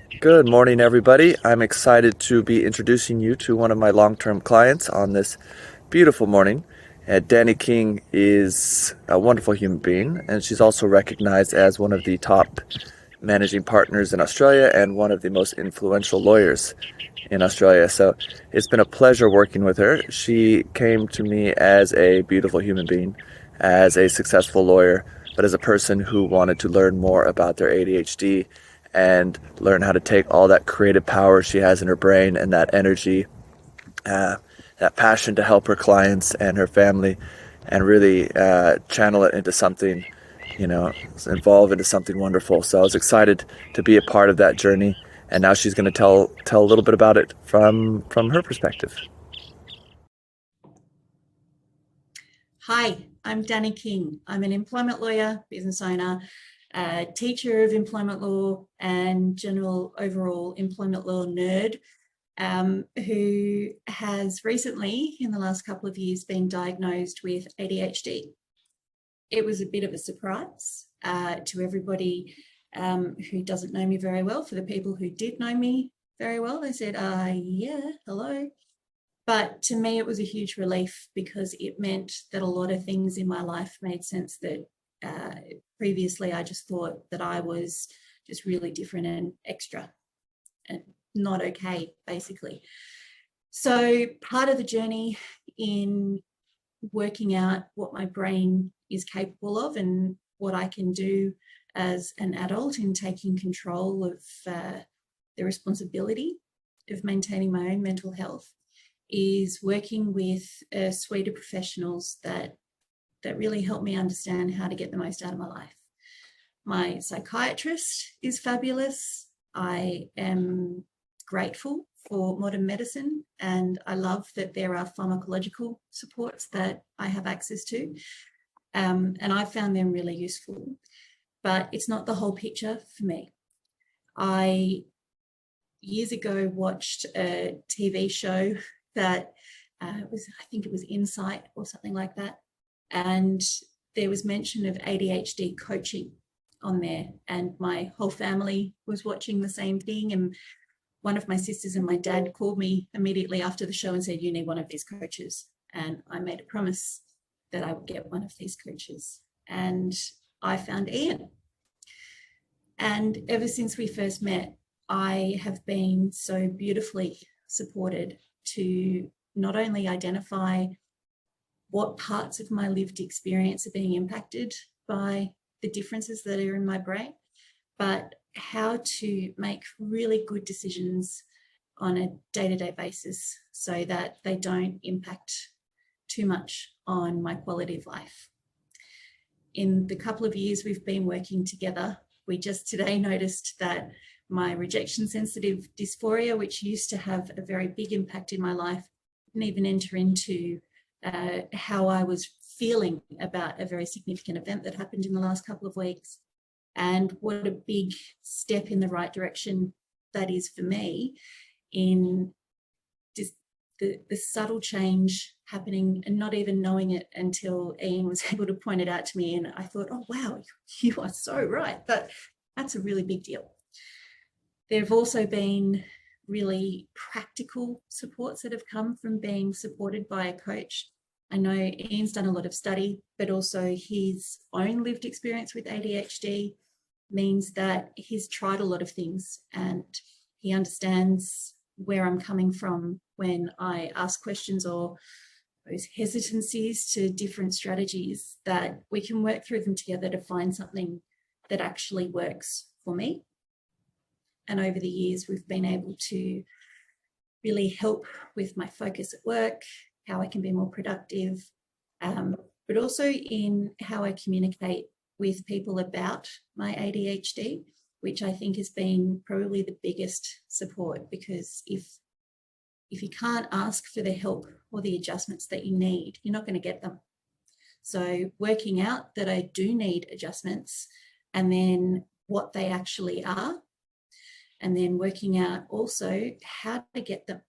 Good morning, everybody. I'm excited to be introducing you to one of my long-term clients on this beautiful morning. Danny King is a wonderful human being, and she's also recognized as one of the top managing partners in Australia and one of the most influential lawyers in Australia. So it's been a pleasure working with her. She came to me as a beautiful human being, as a successful lawyer, but as a person who wanted to learn more about their ADHD and learn how to take all that creative power she has in her brain and that energy, uh, that passion to help her clients and her family, and really channel it into something, evolve into something wonderful. So I was excited to be a part of that journey, and now she's going to tell a little bit about it from her perspective. Hi, I'm Danny King. I'm an employment lawyer, business owner, teacher of employment law, and general overall employment law nerd, who has recently, in the last couple of years, been diagnosed with ADHD. It was a bit of a surprise to everybody who doesn't know me very well. For the people who did know me very well, they said, yeah, hello. But to me, it was a huge relief because it meant that a lot of things in my life made sense that previously I just thought that I was just really different and extra and not okay, basically. So part of the journey in working out what my brain is capable of and what I can do as an adult in taking control of the responsibility of maintaining my own mental health is working with a suite of professionals that really help me understand how to get the most out of my life. My psychiatrist is fabulous. I am grateful for modern medicine, and I love that there are pharmacological supports that I have access to, and I found them really useful. But it's not the whole picture for me. I years ago watched a TV show that I think it was Insight or something like that. And there was mention of ADHD coaching on there. And my whole family was watching the same thing. And one of my sisters and my dad called me immediately after the show and said, you need one of these coaches. And I made a promise that I would get one of these coaches. And I found Ian. And ever since we first met, I have been so beautifully supported to not only identify what parts of my lived experience are being impacted by the differences that are in my brain, but how to make really good decisions on a day-to-day basis so that they don't impact too much on my quality of life. In the couple of years we've been working together, we just today noticed that my rejection sensitive dysphoria, which used to have a very big impact in my life, didn't even enter into how I was feeling about a very significant event that happened in the last couple of weeks. And what a big step in the right direction that is for me in just the subtle change happening and not even knowing it until Ian was able to point it out to me. And I thought, oh, wow, you are so right. That's a really big deal. There have also been really practical supports that have come from being supported by a coach. I know Ian's done a lot of study, but also his own lived experience with ADHD means that he's tried a lot of things and he understands where I'm coming from when I ask questions or those hesitancies to different strategies, that we can work through them together to find something that actually works for me. And over the years, we've been able to really help with my focus at work, how I can be more productive, but also in how I communicate with people about my ADHD, which I think has been probably the biggest support, because if you can't ask for the help or the adjustments that you need, you're not going to get them. So working out that I do need adjustments and then what they actually are, and then working out also how to get them.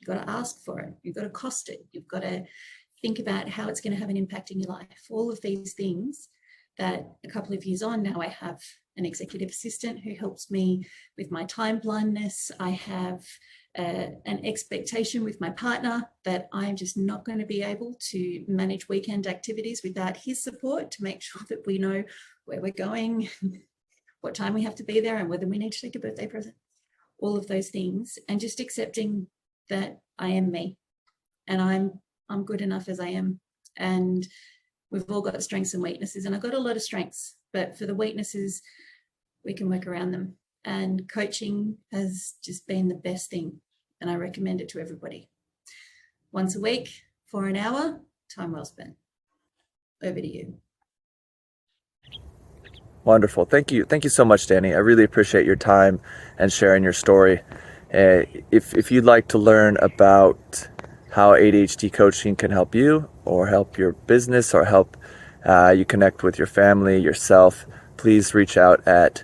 You've got to ask for it. You've got to cost it. You've got to think about how it's going to have an impact in your life. All of these things that a couple of years on now I have an executive assistant who helps me with my time blindness. I have an expectation with my partner that I'm just not going to be able to manage weekend activities without his support to make sure that we know where we're going, what time we have to be there, and whether we need to take a birthday present, all of those things, and just accepting that I am me and I'm good enough as I am. And we've all got strengths and weaknesses, and I've got a lot of strengths, but for the weaknesses, we can work around them. And coaching has just been the best thing, and I recommend it to everybody. Once a week for an hour, time well spent. Over to you. Wonderful. Thank you. Thank you so much, Danny. I really appreciate your time and sharing your story. If you'd like to learn about how ADHD coaching can help you or help your business or help you connect with your family, yourself, please reach out at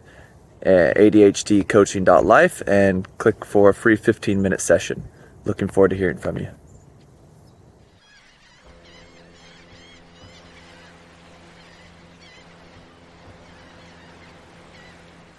ADHDcoaching.life and click for a free 15-minute session. Looking forward to hearing from you.